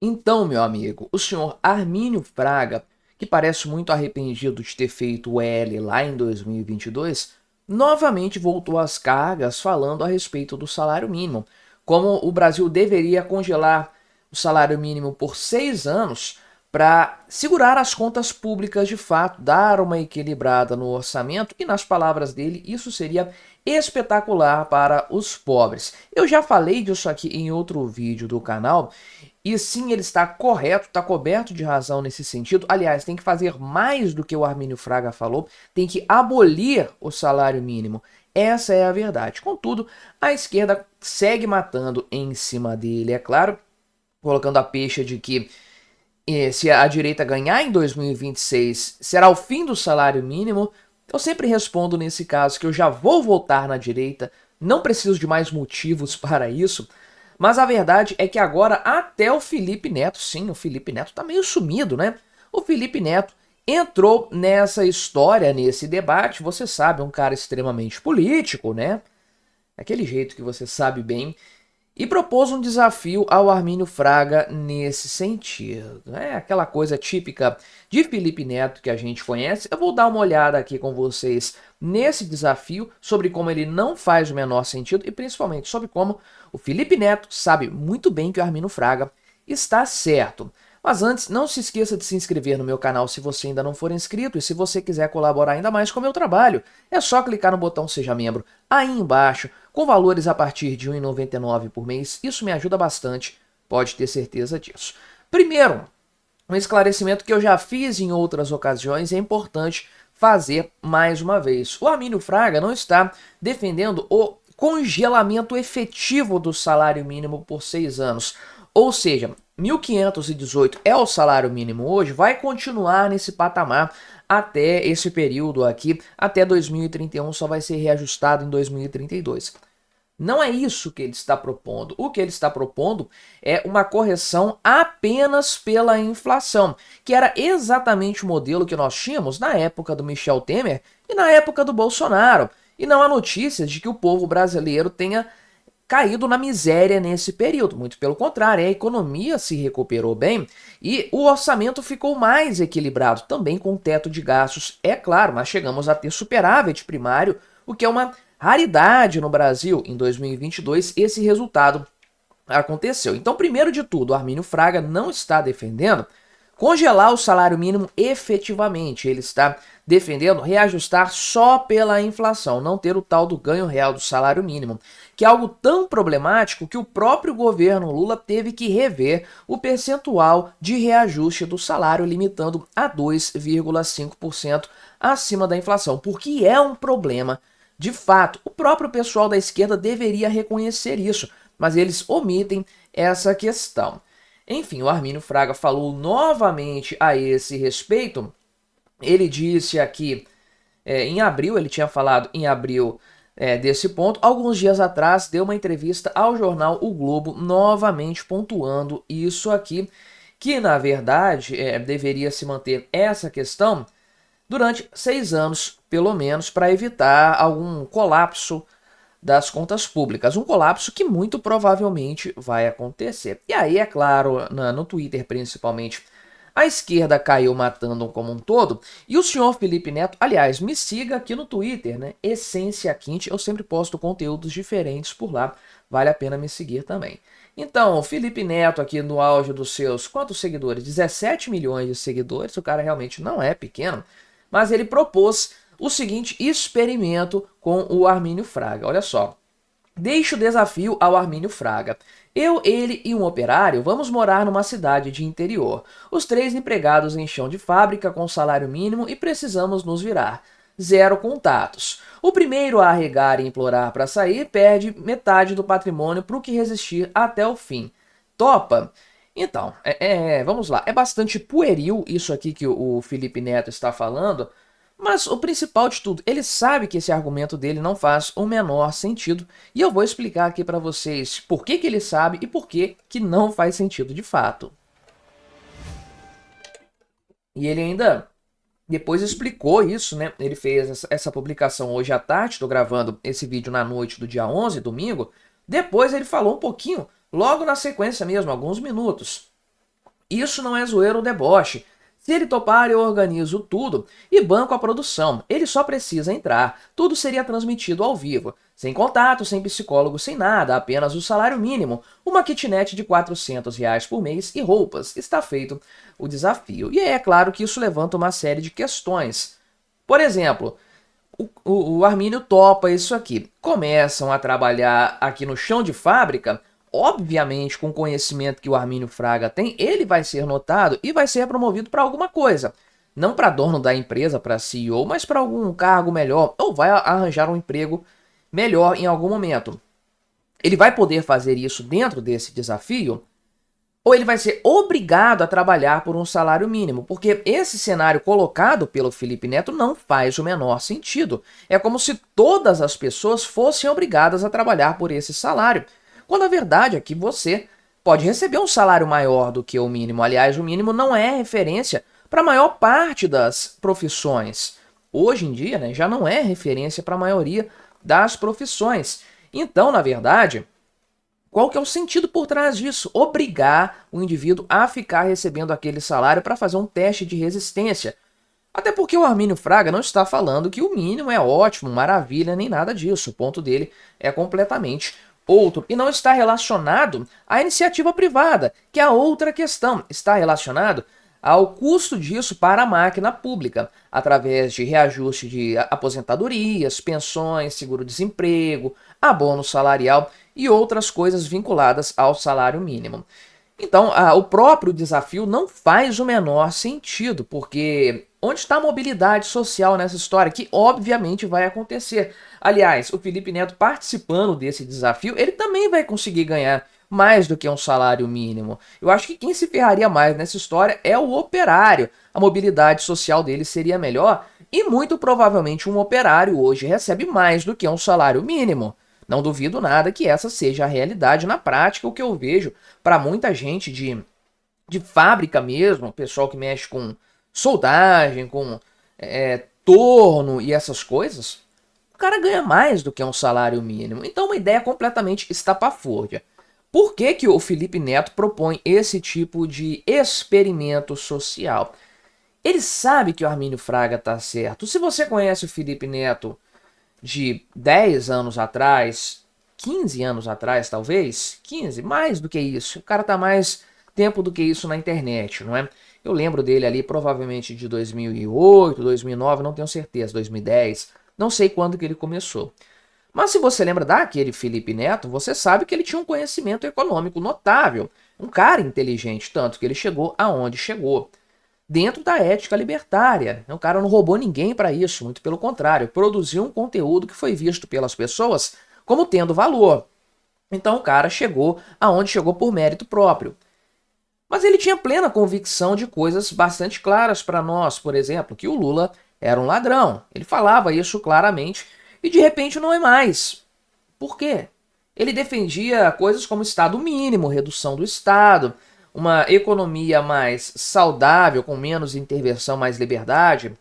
Então, meu amigo, o senhor Armínio Fraga, que parece muito arrependido de ter feito o L lá em 2022, novamente voltou às cargas falando a respeito do salário mínimo, como o Brasil deveria congelar o salário mínimo por 6 anos para segurar as contas públicas de fato, dar uma equilibrada no orçamento e, nas palavras dele, isso seria espetacular para os pobres. Eu já falei disso aqui em outro vídeo do canal e sim, ele está correto, está coberto de razão nesse sentido. Aliás, tem que fazer mais do que o Armínio Fraga falou, tem que abolir o salário mínimo. Essa é a verdade. Contudo, a esquerda segue matando em cima dele, é claro, colocando a pecha de que se a direita ganhar em 2026 será o fim do salário mínimo. Eu sempre respondo nesse caso que eu já vou votar na direita, não preciso de mais motivos para isso. Mas a verdade é que agora até o Felipe Neto, sim, o Felipe Neto tá meio sumido, né? O Felipe Neto entrou nessa história, nesse debate, você sabe, é um cara extremamente político, né? Aquele jeito que você sabe bem, e propôs um desafio ao Armínio Fraga nesse sentido. É aquela coisa típica de Felipe Neto que a gente conhece. Eu vou dar uma olhada aqui com vocês nesse desafio, sobre como ele não faz o menor sentido e principalmente sobre como o Felipe Neto sabe muito bem que o Armínio Fraga está certo. Mas antes, não se esqueça de se inscrever no meu canal se você ainda não for inscrito, e se você quiser colaborar ainda mais com o meu trabalho, é só clicar no botão Seja Membro aí embaixo, com valores a partir de R$ 1,99 por mês. Isso me ajuda bastante, pode ter certeza disso. Primeiro, um esclarecimento que eu já fiz em outras ocasiões e é importante fazer mais uma vez. O Armínio Fraga não está defendendo o congelamento efetivo do salário mínimo por 6 anos. Ou seja, 1.518 é o salário mínimo hoje, vai continuar nesse patamar até esse período aqui, até 2031, só vai ser reajustado em 2032. Não é isso que ele está propondo. O que ele está propondo é uma correção apenas pela inflação, que era exatamente o modelo que nós tínhamos na época do Michel Temer e na época do Bolsonaro. E não há notícias de que o povo brasileiro tenha caído na miséria nesse período. Muito pelo contrário, a economia se recuperou bem e o orçamento ficou mais equilibrado, também com teto de gastos, é claro, mas chegamos a ter superávit primário, o que é uma raridade no Brasil. Em 2022, esse resultado aconteceu. Então, primeiro de tudo, o Armínio Fraga não está defendendo congelar o salário mínimo efetivamente. Ele está defendendo reajustar só pela inflação, não ter o tal do ganho real do salário mínimo, que é algo tão problemático que o próprio governo Lula teve que rever o percentual de reajuste do salário, limitando a 2,5% acima da inflação, porque é um problema. De fato, o próprio pessoal da esquerda deveria reconhecer isso, mas eles omitem essa questão. Enfim, o Armínio Fraga falou novamente a esse respeito. Ele disse aqui, em abril, ele tinha falado em abril desse ponto. Alguns dias atrás, deu uma entrevista ao jornal O Globo, novamente pontuando isso aqui, que na verdade deveria se manter essa questão durante 6 anos, pelo menos, para evitar algum colapso das contas públicas, um colapso que muito provavelmente vai acontecer. E aí, é claro, no Twitter principalmente, a esquerda caiu matando como um todo, e o senhor Felipe Neto, aliás, me siga aqui no Twitter, né? Essência Quinte, eu sempre posto conteúdos diferentes por lá, vale a pena me seguir também. Então, o Felipe Neto aqui no auge dos seus, quantos seguidores? 17 milhões de seguidores, o cara realmente não é pequeno, mas ele propôs o seguinte experimento com o Armínio Fraga. Olha só, deixo o desafio ao Armínio Fraga. Eu, ele e um operário vamos morar numa cidade de interior. Os 3 empregados em chão de fábrica com salário mínimo e precisamos nos virar. 0 contatos. O primeiro a arregar e implorar para sair perde metade do patrimônio para o que resistir até o fim. Topa? Então, vamos lá. É bastante pueril isso aqui que o Felipe Neto está falando, mas o principal de tudo, ele sabe que esse argumento dele não faz o menor sentido, e eu vou explicar aqui para vocês por que ele sabe e por que não faz sentido de fato. E ele ainda depois explicou isso, né? Ele fez essa publicação hoje à tarde, estou gravando esse vídeo na noite do dia 11, domingo. Depois ele falou um pouquinho, logo na sequência mesmo, alguns minutos, Isso não é zoeira ou deboche. Se ele topar, eu organizo tudo e banco a produção. Ele só precisa entrar. Tudo seria transmitido ao vivo. Sem contato, sem psicólogo, sem nada, apenas o salário mínimo. Uma kitnet de R$ 400 por mês e roupas. Está feito o desafio. E é claro que isso levanta uma série de questões. Por exemplo, o Armínio topa isso aqui. Começam a trabalhar aqui no chão de fábrica. Obviamente, com o conhecimento que o Armínio Fraga tem, ele vai ser notado e vai ser promovido para alguma coisa. Não para dono da empresa, para CEO, mas para algum cargo melhor, ou vai arranjar um emprego melhor em algum momento. Ele vai poder fazer isso dentro desse desafio? Ou ele vai ser obrigado a trabalhar por um salário mínimo? Porque esse cenário colocado pelo Felipe Neto não faz o menor sentido. É como se todas as pessoas fossem obrigadas a trabalhar por esse salário. Quando a verdade é que você pode receber um salário maior do que o mínimo. Aliás, o mínimo não é referência para a maior parte das profissões. Hoje em dia, né, já não é referência para a maioria das profissões. Então, na verdade, qual que é o sentido por trás disso? Obrigar o indivíduo a ficar recebendo aquele salário para fazer um teste de resistência. Até porque o Armínio Fraga não está falando que o mínimo é ótimo, maravilha, nem nada disso. O ponto dele é completamente outro. E não está relacionado à iniciativa privada, que é a outra questão. Está relacionado ao custo disso para a máquina pública, através de reajuste de aposentadorias, pensões, seguro-desemprego, abono salarial e outras coisas vinculadas ao salário mínimo. Então, o próprio desafio não faz o menor sentido, porque onde está a mobilidade social nessa história? Que obviamente vai acontecer. Aliás, o Felipe Neto participando desse desafio, ele também vai conseguir ganhar mais do que um salário mínimo. Eu acho que quem se ferraria mais nessa história é o operário. A mobilidade social dele seria melhor e muito provavelmente um operário hoje recebe mais do que um salário mínimo. Não duvido nada que essa seja a realidade na prática, o que eu vejo para muita gente de fábrica mesmo, pessoal que mexe com soldagem, com torno e essas coisas, o cara ganha mais do que um salário mínimo. Então uma ideia completamente estapafúrdia. Por que que o Felipe Neto propõe esse tipo de experimento social? Ele sabe que o Armínio Fraga está certo. Se você conhece o Felipe Neto de 10 anos atrás, 15 anos atrás talvez, 15, mais do que isso, o cara tá mais tempo do que isso na internet, não é? Eu lembro dele ali provavelmente de 2008, 2009, não tenho certeza, 2010, não sei quando que ele começou. Mas se você lembra daquele Felipe Neto, você sabe que ele tinha um conhecimento econômico notável, um cara inteligente, tanto que ele chegou aonde chegou. Dentro da ética libertária. O cara não roubou ninguém para isso, muito pelo contrário, produziu um conteúdo que foi visto pelas pessoas como tendo valor. Então o cara chegou aonde chegou por mérito próprio. Mas ele tinha plena convicção de coisas bastante claras para nós, por exemplo, que o Lula era um ladrão. Ele falava isso claramente e de repente não é mais. Por quê? Ele defendia coisas como Estado mínimo, redução do Estado, uma economia mais saudável, com menos intervenção, mais liberdade.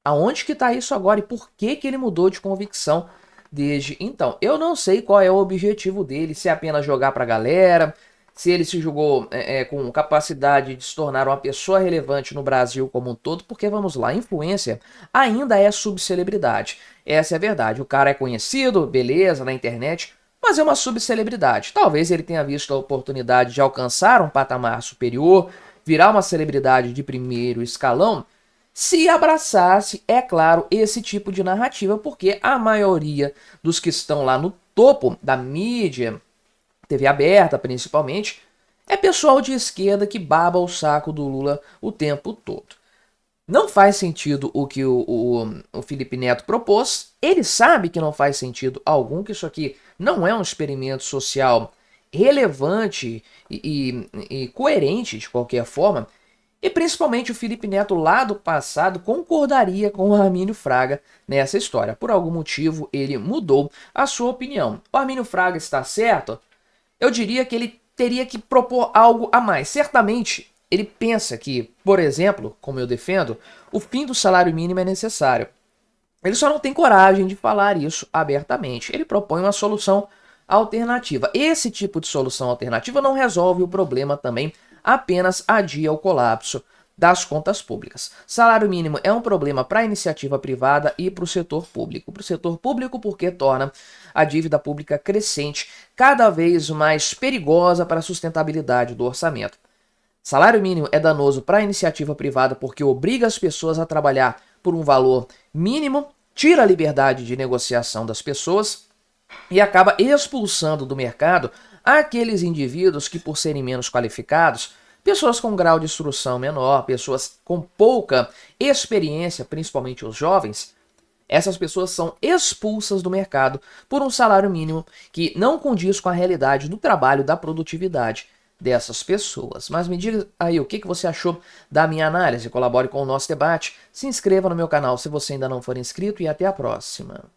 Aonde que está isso agora e por que que ele mudou de convicção desde então? Eu não sei qual é o objetivo dele, se é apenas jogar para a galera, se ele se julgou com capacidade de se tornar uma pessoa relevante no Brasil como um todo, porque vamos lá, influência ainda é subcelebridade. Essa é a verdade. O cara é conhecido, beleza, na internet, mas é uma subcelebridade. Talvez ele tenha visto a oportunidade de alcançar um patamar superior, virar uma celebridade de primeiro escalão, se abraçasse, é claro, esse tipo de narrativa, porque a maioria dos que estão lá no topo da mídia, TV aberta principalmente, é pessoal de esquerda que baba o saco do Lula o tempo todo. Não faz sentido o que o Felipe Neto propôs. Ele sabe que não faz sentido algum, que isso aqui não é um experimento social relevante e coerente de qualquer forma. E principalmente o Felipe Neto lá do passado concordaria com o Armínio Fraga nessa história. Por algum motivo ele mudou a sua opinião. O Armínio Fraga está certo? Eu diria que ele teria que propor algo a mais. Certamente ele pensa que, por exemplo, como eu defendo, o fim do salário mínimo é necessário. Ele só não tem coragem de falar isso abertamente. Ele propõe uma solução alternativa. Esse tipo de solução alternativa não resolve o problema também apenas adia o colapso das contas públicas. Salário mínimo é um problema para a iniciativa privada e para o setor público. Para o setor público, porque torna a dívida pública crescente cada vez mais perigosa para a sustentabilidade do orçamento. Salário mínimo é danoso para a iniciativa privada porque obriga as pessoas a trabalhar por um valor mínimo, tira a liberdade de negociação das pessoas e acaba expulsando do mercado aqueles indivíduos que, por serem menos qualificados, pessoas com grau de instrução menor, pessoas com pouca experiência, principalmente os jovens, essas pessoas são expulsas do mercado por um salário mínimo que não condiz com a realidade do trabalho, da produtividade dessas pessoas. Mas me diga aí o que você achou da minha análise, colabore com o nosso debate, se inscreva no meu canal se você ainda não for inscrito e até a próxima.